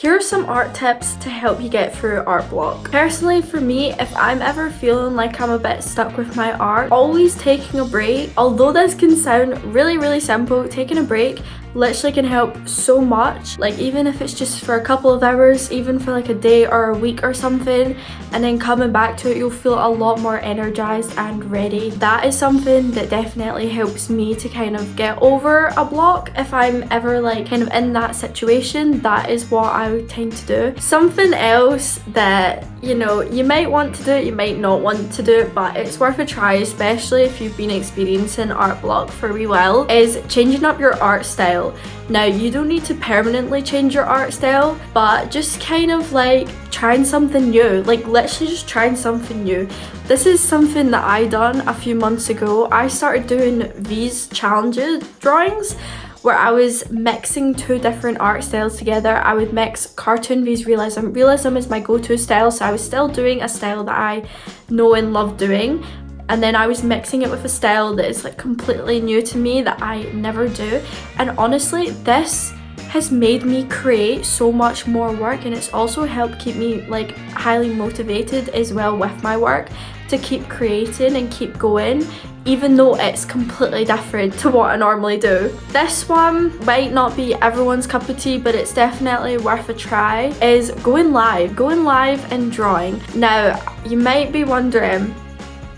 Here are some art tips to help you get through art block. Personally, for me, if I'm ever feeling like I'm a bit stuck with my art, always taking a break. Although this can sound really simple, taking a break literally can help so much. Like, even if it's just for a couple of hours, even for like a day or a week or something, and then coming back to it, you'll feel a lot more energized and ready. That is something that definitely helps me to kind of get over a block. If I'm ever like kind of in that situation, that is what I would tend to do. Something else that, you know, you might want to do it, you might not want to do it, but it's worth a try, especially if you've been experiencing art block for a wee while, is changing up your art style. Now, you don't need to permanently change your art style, but just kind of like trying something new, like literally just trying something new. This is something that I done a few months ago. I started doing these challenges drawings where I was mixing two different art styles together. I would mix cartoon vs realism. Realism is my go-to style, so I was still doing a style that I know and love doing, and then I was mixing it with a style that is like completely new to me that I never do. And honestly, this has made me create so much more work, and it's also helped keep me like highly motivated as well with my work to keep creating and keep going, even though it's completely different to what I normally do. This one might not be everyone's cup of tea, but it's definitely worth a try, is going live and drawing. Now, you might be wondering,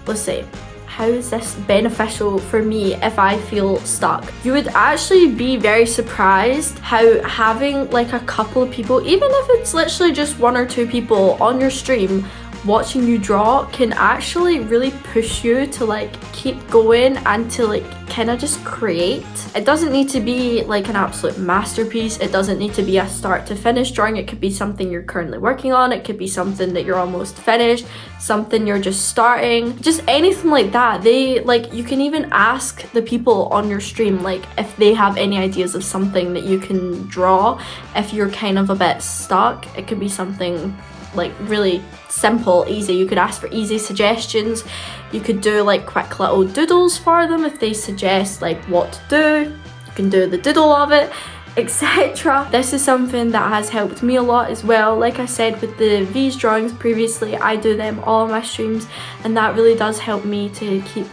let's see, how is this beneficial for me if I feel stuck? You would actually be very surprised how having like a couple of people, even if it's literally just one or two people on your stream watching you draw, can actually really push you to like keep going and to like kind of just create. It doesn't need to be like an absolute masterpiece. It doesn't need to be a start to finish drawing. It could be something you're currently working on. It could be something that you're almost finished, something you're just starting, just anything like that. They like, you can even ask the people on your stream like if they have any ideas of something that you can draw if you're kind of a bit stuck. It could be something like really simple, easy. You could ask for easy suggestions. You could do like quick little doodles for them if they suggest like what to do. You can do the doodle of it, etc. This is something that has helped me a lot as well. Like I said with the V's drawings previously, I do them all on my streams, and that really does help me to keep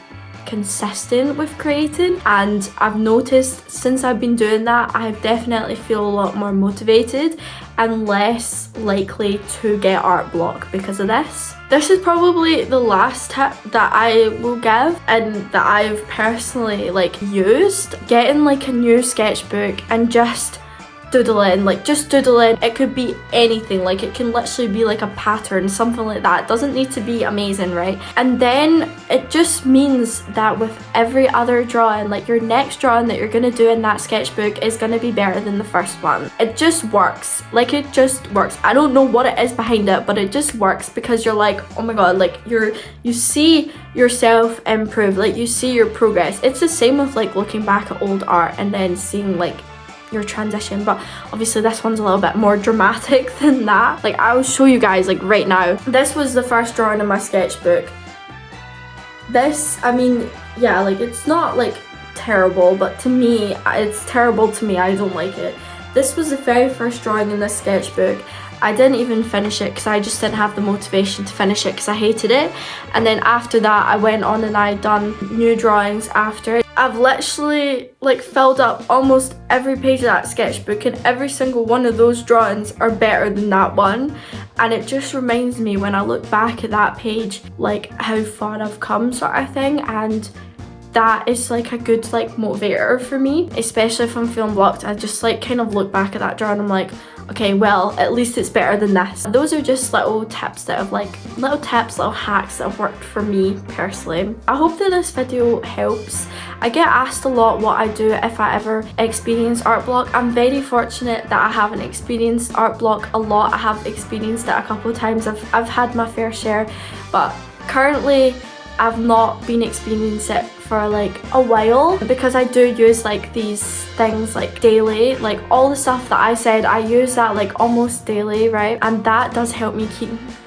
consistent with creating. And I've noticed since I've been doing that, I definitely feel a lot more motivated and less likely to get art block because of this. This is probably the last tip that I will give and that I've personally like used. Getting like a new sketchbook and just doodling, like just doodling. It could be anything, like it can literally be like a pattern, something like that. It doesn't need to be amazing, right? And then it just means that with every other drawing, like your next drawing that you're gonna do in that sketchbook is gonna be better than the first one. It just works, like it just works. I don't know what it is behind it, but it just works because you're like, oh my god, like you see yourself improve, like you see your progress. It's the same with like looking back at old art and then seeing like your transition, but obviously this one's a little bit more dramatic than that. Like I'll show you guys like right now. This was the first drawing in my sketchbook. This, I mean, yeah, like it's not like terrible, but to me, it's terrible to me. I don't like it. This was the very first drawing in this sketchbook. I didn't even finish it because I just didn't have the motivation to finish it because I hated it. And then after that, I went on and I done new drawings after it. I've literally like filled up almost every page of that sketchbook, and every single one of those drawings are better than that one. And it just reminds me when I look back at that page, like how far I've come sort of thing. And that is like a good like motivator for me, especially if I'm feeling blocked. I just like kind of look back at that drawing and I'm like, okay, well, at least it's better than this. Those are just little tips that have like, little hacks that have worked for me personally. I hope that this video helps. I get asked a lot what I do if I ever experience art block. I'm very fortunate that I haven't experienced art block a lot. I have experienced it a couple of times. I've had my fair share, but currently I've not been experiencing it for like a while because I do use like these things like daily, like all the stuff that I said, I use that like almost daily, right? And that does help me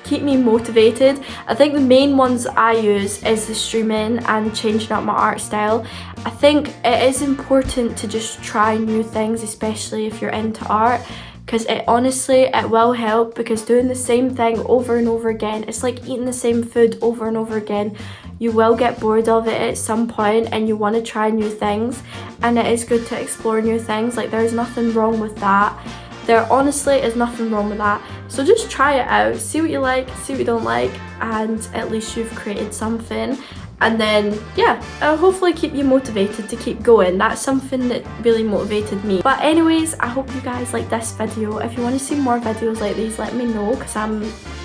keep me motivated. I think the main ones I use is the streaming and changing up my art style. I think it is important to just try new things, especially if you're into art, because it honestly, it will help, because doing the same thing over and over again, it's like eating the same food over and over again. You will get bored of it at some point and you want to try new things, and it is good to explore new things. Like, there's nothing wrong with that. There honestly is nothing wrong with that. So just try it out, see what you like, see what you don't like, and at least you've created something. And then, yeah, it'll hopefully keep you motivated to keep going. That's something that really motivated me. But anyways, I hope you guys like this video. If you want to see more videos like these, let me know, because I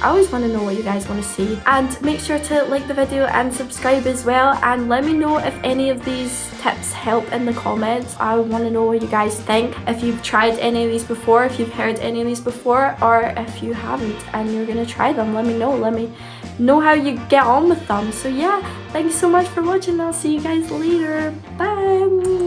always want to know what you guys want to see. And make sure to like the video and subscribe as well. And let me know if any of these tips help in the comments. I want to know what you guys think. If you've tried any of these before, if you've heard any of these before, or if you haven't and you're going to try them, let me know. Let me know how you get on with them. So yeah, thanks so much for watching. I'll see you guys later. Bye.